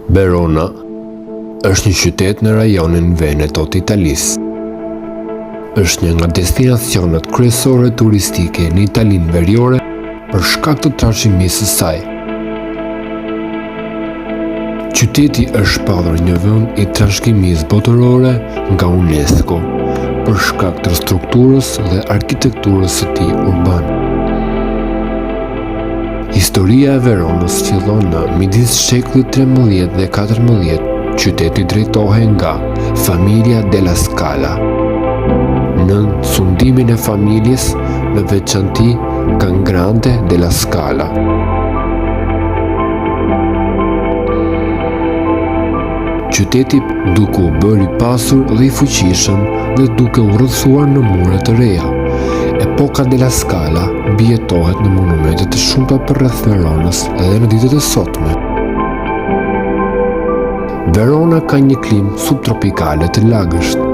Verona është një qytet në rajonin Veneto të Italisë. Është një nga destinacionet kryesore turistike në Italinë Veriore për shkak të trashëgimisë së saj. Qyteti është shpallur një vend i trashëgimisë botërore nga UNESCO për shkak të strukturës dhe arkitekturës së tij urbane. Historia e Veronës fillon në midis shekullit 13 dhe 14. Qyteti drejtohej nga familja della Scala. Në sundimin e familjes, në veçanti Can Grande della Scala. Qyteti duke u bërë i pasur dhe i fuqishëm dhe duke u rrëthuar në mure të reja. Epoka della Scala mbijetohet në monumente të shumta përreth Veronës edhe në ditët e sotme. Verona ka një klimë subtropikale të lagësht,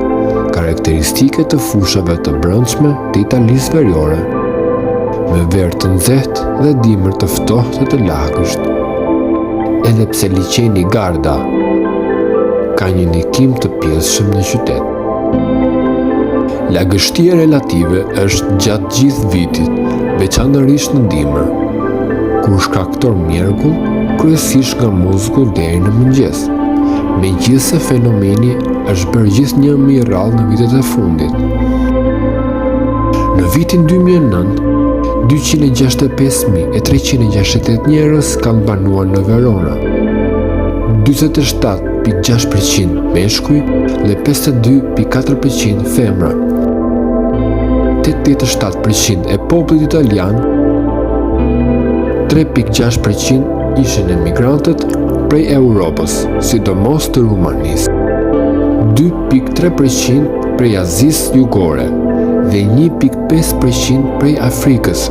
karakteristike të fushave të brendshme të Italisë Veriore, me verë të nxehtë dhe dimër të ftohtë të lagësht. Edhe pse liçeni Garda ka një ndikim të pjesshëm në qytet. Lagështia relative është gjatë gjithë vitit, veçanërisht në dimër, kur shkakton mjerkull, kryesisht nga muzgu deri në mëngjes. Megjithëse fenomeni është bërë gjithnjë më i rrallë në vitet e fundit. Në vitin 2009, 265.368 njerëz kanë banuar në Verona, 47.6% meshkuj dhe 52.4% femra. 87% e popullit italian, 3.6% ishin emigrantët prej Europës, sidomos të Rumanisë, 2.3% prej Azisë Jugore dhe 1.5% prej Afrikës.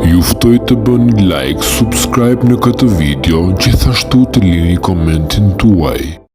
Ju ftoj të bëni like, subscribe në këtë video, gjithashtu të lini komentin tuaj.